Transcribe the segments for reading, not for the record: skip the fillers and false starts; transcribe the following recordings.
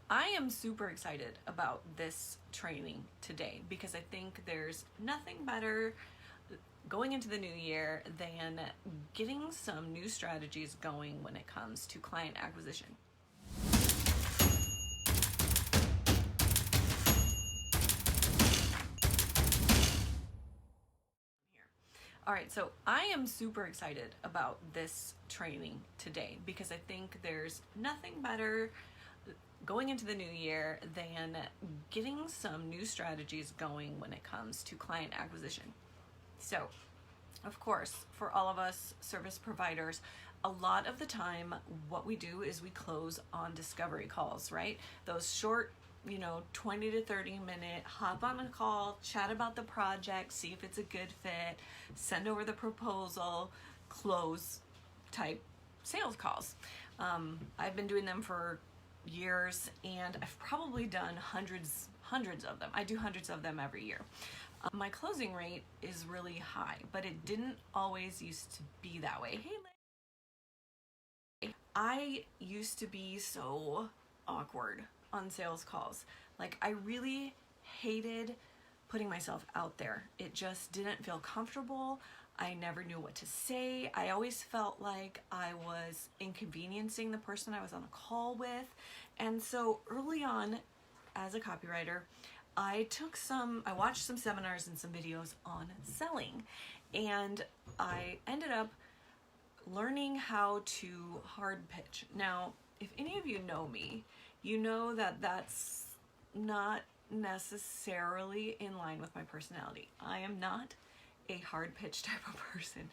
I am super excited about this training today because I think there's nothing better going into the new year than getting some new strategies going when it comes to client acquisition. All right, so I am super excited about this training today because I think there's nothing better going into the new year than getting some new strategies going when it comes to client acquisition. So, of course, for all of us service providers, a lot of the time what we do is we close on discovery calls, right? Those short 20 to 30 minute, hop on a call, chat about the project, see if it's a good fit, send over the proposal, close type sales calls. I've been doing them for years and I've probably done hundreds of them. I do hundreds of them every year. My closing rate is really high, but it didn't always used to be that way. Hey, I used to be so awkward on sales calls. Like, I really hated putting myself out there. It just didn't feel comfortable. I never knew what to say. I always felt like I was inconveniencing the person I was on a call with. And so early on as a copywriter, I watched some seminars and some videos on selling, and I ended up learning how to hard pitch. Now, if any of you know me, you know that that's not necessarily in line with my personality. I am not a hard pitch type of person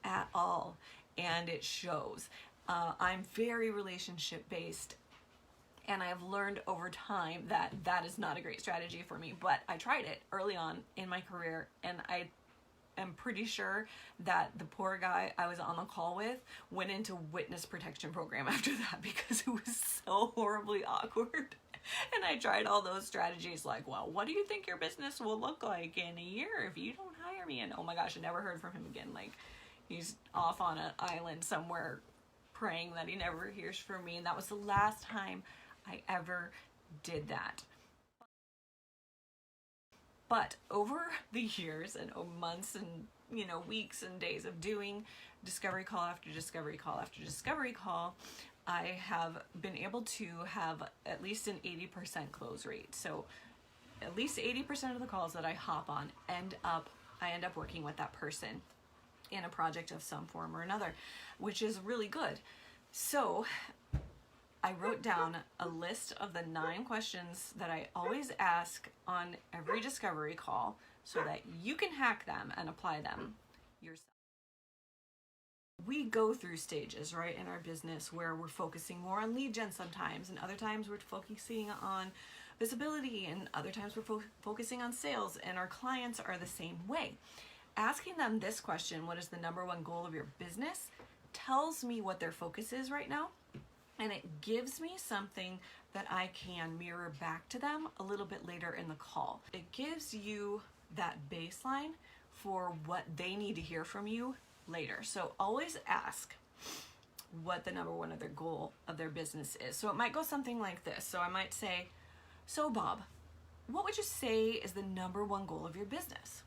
at all, and it shows. I'm very relationship based, and I've learned over time that that is not a great strategy for me, but I tried it early on in my career, and I am pretty sure that the poor guy I was on the call with went into witness protection program after that because it was so horribly awkward. And I tried all those strategies like, well, what do you think your business will look like in a year if you don't hire me? And oh my gosh, I never heard from him again. Like, he's off on an island somewhere praying that he never hears from me. And that was the last time I ever did that. But over the years and months and weeks and days of doing discovery call after discovery call after discovery call, I have been able to have at least an 80% close rate. So at least 80% of the calls that I hop on I end up working with that person in a project of some form or another, which is really good. So I wrote down a list of the 9 questions that I always ask on every discovery call so that you can hack them and apply them yourself. We go through stages, right, in our business where we're focusing more on lead gen sometimes, and other times we're focusing on visibility, and other times we're focusing on sales, and our clients are the same way. Asking them this question, what is the number one goal of your business, tells me what their focus is right now. And it gives me something that I can mirror back to them a little bit later in the call. It gives you that baseline for what they need to hear from you later. So always ask what the number one of their goal of their business is. So it might go something like this. So I might say, so Bob, what would you say is the number one goal of your business?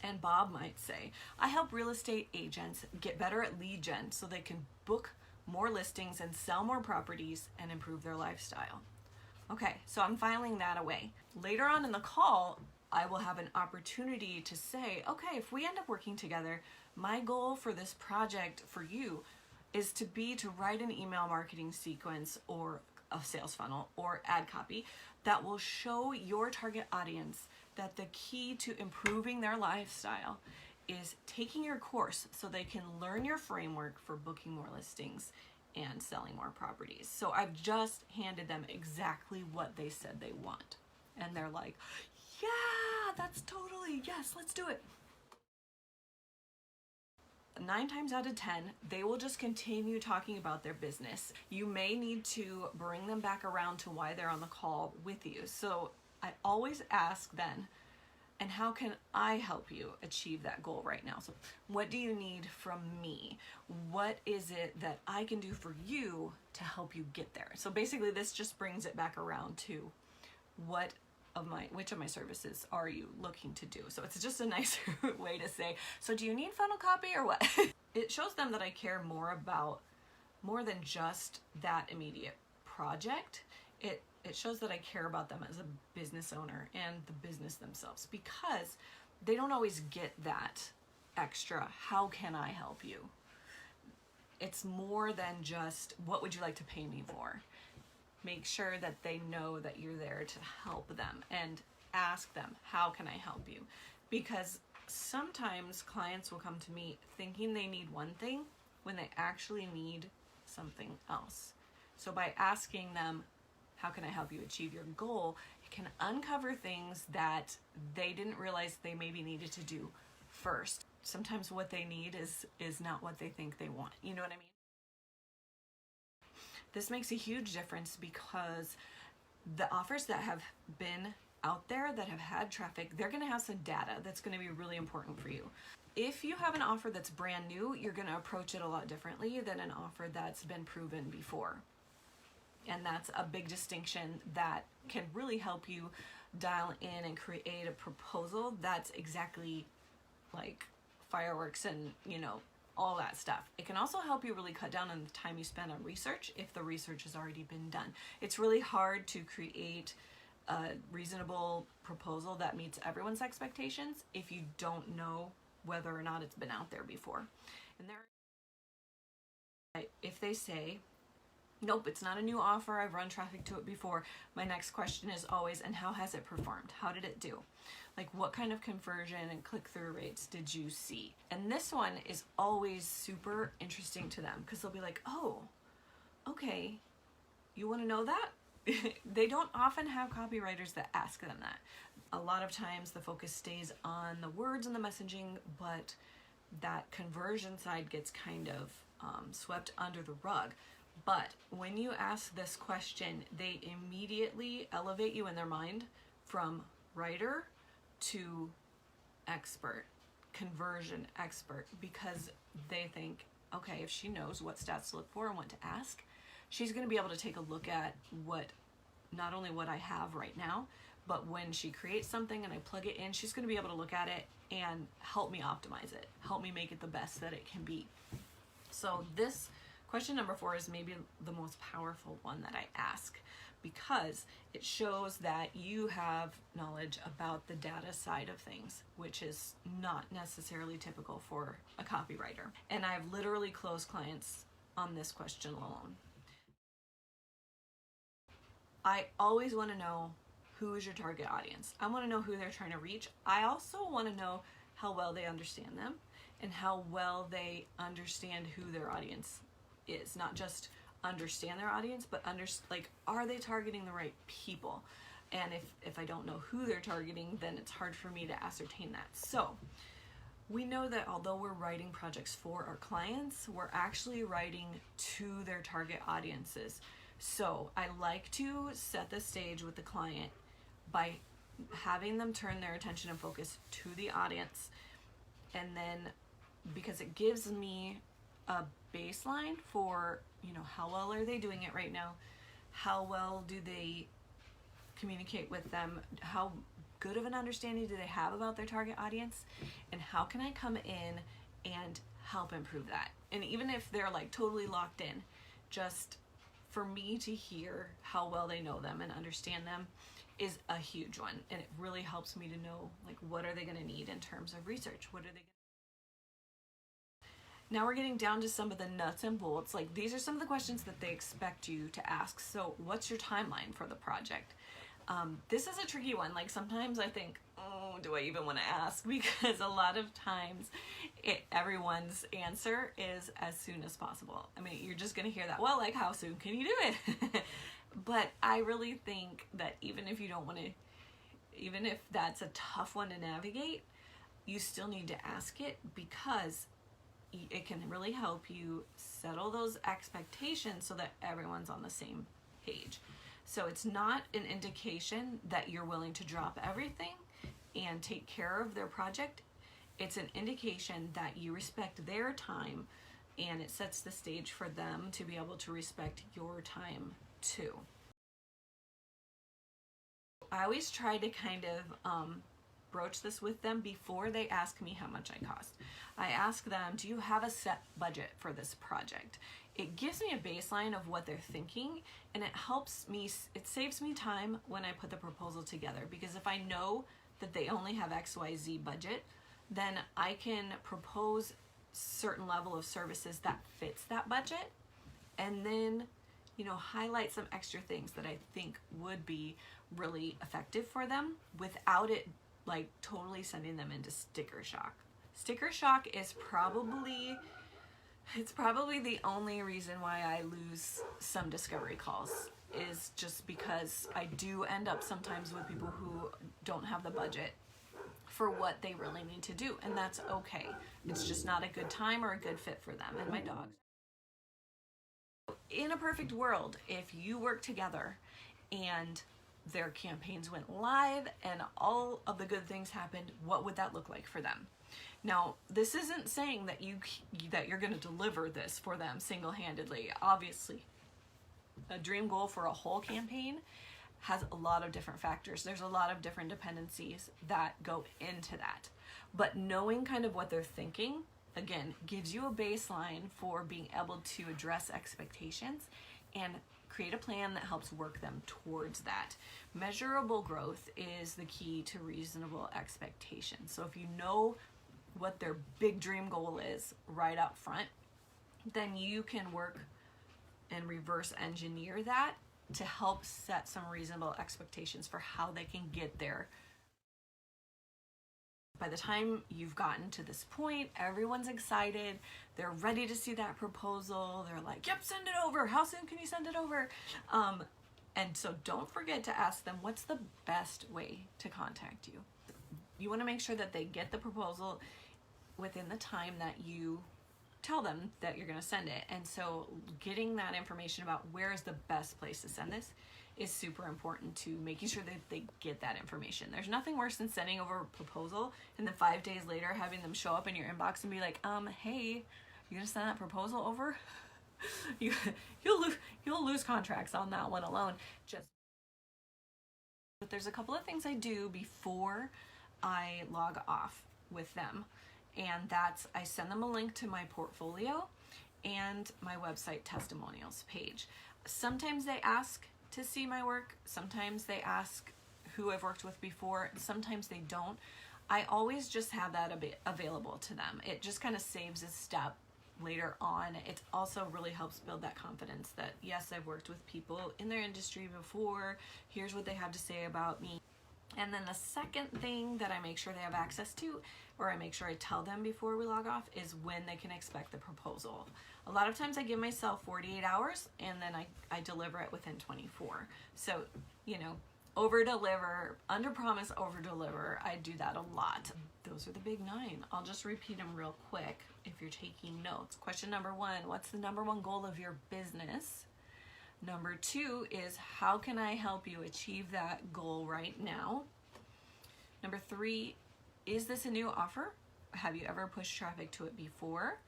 And Bob might say, I help real estate agents get better at lead gen so they can book more listings and sell more properties and improve their lifestyle. Okay, so I'm filing that away. Later on in the call, I will have an opportunity to say, okay, if we end up working together, my goal for this project for you is to write an email marketing sequence or a sales funnel or ad copy that will show your target audience that the key to improving their lifestyle is taking your course so they can learn your framework for booking more listings and selling more properties. So I've just handed them exactly what they said they want. And they're like, yeah, that's totally, yes, let's do it. 9 times out of 10, they will just continue talking about their business. You may need to bring them back around to why they're on the call with you. So I always ask then, and how can I help you achieve that goal right now? So what do you need from me? What is it that I can do for you to help you get there? So basically this just brings it back around to which of my services are you looking to do? So it's just a nicer way to say, so do you need funnel copy or what? It shows them that I care more than just that immediate project. It shows that I care about them as a business owner and the business themselves, because they don't always get that extra, how can I help you? It's more than just, what would you like to pay me for? Make sure that they know that you're there to help them, and ask them, how can I help you? Because sometimes clients will come to me thinking they need one thing when they actually need something else. So by asking them, how can I help you achieve your goal, it can uncover things that they didn't realize they maybe needed to do first. Sometimes what they need is not what they think they want. You know what I mean? This makes a huge difference, because the offers that have been out there that have had traffic, they're going to have some data that's going to be really important for you. If you have an offer that's brand new, you're going to approach it a lot differently than an offer that's been proven before. And that's a big distinction that can really help you dial in and create a proposal that's exactly like fireworks and, all that stuff. It can also help you really cut down on the time you spend on research if the research has already been done. It's really hard to create a reasonable proposal that meets everyone's expectations if you don't know whether or not it's been out there before. And if they say, nope, it's not a new offer, I've run traffic to it before, my next question is always, and how has it performed? How did it do? Like, what kind of conversion and click-through rates did you see? And this one is always super interesting to them, because they'll be like, oh, okay, you want to know that? They don't often have copywriters that ask them that. A lot of times the focus stays on the words and the messaging, but that conversion side gets kind of swept under the rug. But when you ask this question, they immediately elevate you in their mind from writer to expert, conversion expert, because they think, okay, if she knows what stats to look for and what to ask, she's going to be able to take a look at not only what I have right now, but when she creates something and I plug it in, she's going to be able to look at it and help me optimize it, help me make it the best that it can be. So this question number 4 is maybe the most powerful one that I ask, because it shows that you have knowledge about the data side of things, which is not necessarily typical for a copywriter. And I've literally closed clients on this question alone. I always want to know, who is your target audience? I want to know who they're trying to reach. I also want to know how well they understand them and how well they understand who their audience is. Not just understand their audience, but are they targeting the right people? And if I don't know who they're targeting, then it's hard for me to ascertain that. So we know that although we're writing projects for our clients, we're actually writing to their target audiences. So I like to set the stage with the client by having them turn their attention and focus to the audience. And then, because it gives me a baseline for, how well are they doing it right now? How well do they communicate with them? How good of an understanding do they have about their target audience? And how can I come in and help improve that? And even if they're totally locked in, just for me to hear how well they know them and understand them is a huge one. And it really helps me to know, what are they going to need in terms of research? What are they Now we're getting down to some of the nuts and bolts. These are some of the questions that they expect you to ask. So what's your timeline for the project? This is a tricky one. Sometimes I think, oh, do I even want to ask? Because a lot of times everyone's answer is as soon as possible. I mean, you're just going to hear that, well, how soon can you do it? But I really think that even if that's a tough one to navigate, you still need to ask it, because it can really help you settle those expectations so that everyone's on the same page. So it's not an indication that you're willing to drop everything. and take care of their project, it's an indication that you respect their time, and it sets the stage for them to be able to respect your time too. I always try to kind of broach this with them before they ask me how much I cost. I ask them, do you have a set budget for this project? It gives me a baseline of what they're thinking, and it helps me, it saves me time when I put the proposal together, because if I know that they only have XYZ budget, then I can propose certain level of services that fits that budget, and then, you know, highlight some extra things that I think would be really effective for them without it like totally sending them into sticker shock. Sticker shock is probably the only reason why I lose some discovery calls, is just because I do end up sometimes with people who don't have the budget for what they really need to do, and that's okay. It's just not a good time or a good fit for them and my dogs. In a perfect world, if you work together and their campaigns went live and all of the good things happened, what would that look like for them? Now, this isn't saying that you're going to deliver this for them single-handedly. Obviously, a dream goal for a whole campaign has a lot of different factors. There's a lot of different dependencies that go into that. But knowing kind of what they're thinking, again, gives you a baseline for being able to address expectations and create a plan that helps work them towards that. Measurable growth is the key to reasonable expectations. So if you know what their big dream goal is right up front, then you can work and reverse engineer that to help set some reasonable expectations for how they can get there. By the time you've gotten to this point, everyone's excited. They're ready to see that proposal. They're like, yep, send it over. How soon can you send it over? And so don't forget to ask them, what's the best way to contact you? You want to make sure that they get the proposal within the time that you tell them that you're going to send it. And so getting that information about where is the best place to send this is super important to making sure that they get that information. There's nothing worse than sending over a proposal and then 5 days later having them show up in your inbox and be like, hey, you gonna send that proposal over? You'll lose contracts on that one alone. But there's a couple of things I do before I log off with them, and that's I send them a link to my portfolio and my website testimonials page. Sometimes they ask to see my work, sometimes they ask who I've worked with before, sometimes they don't. I always just have that available to them. It just kind of saves a step later on. It also really helps build that confidence that, yes, I've worked with people in their industry before, here's what they have to say about me. And then the second thing that I make sure they have access to, or I make sure I tell them before we log off, is when they can expect the proposal. A lot of times I give myself 48 hours and then I deliver it within 24. So, you know, over deliver, under promise, over deliver. I do that a lot. Those are the big 9. I'll just repeat them real quick if you're taking notes. Question number 1, what's the number 1 goal of your business? Number 2 is, how can I help you achieve that goal right now? Number 3, is this a new offer? Have you ever pushed traffic to it before?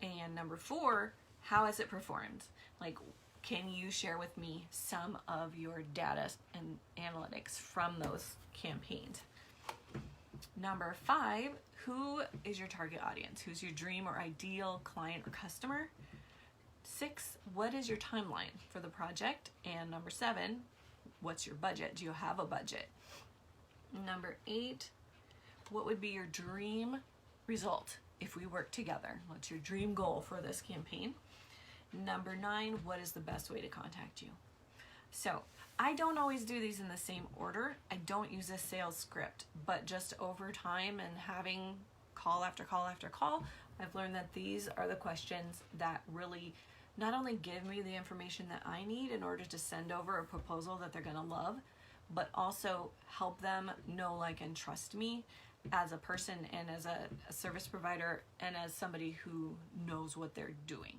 And number 4, how has it performed? Like, can you share with me some of your data and analytics from those campaigns? Number 5, who is your target audience? Who's your dream or ideal client or customer? 6, what is your timeline for the project? And number 7, what's your budget? Do you have a budget? Number 8, what would be your dream result if we work together? What's your dream goal for this campaign? Number 9, what is the best way to contact you? So I don't always do these in the same order. I don't use a sales script, but just over time and having call after call after call, I've learned that these are the questions that really not only give me the information that I need in order to send over a proposal that they're going to love, but also help them know, like, and trust me as a person and as a service provider and as somebody who knows what they're doing.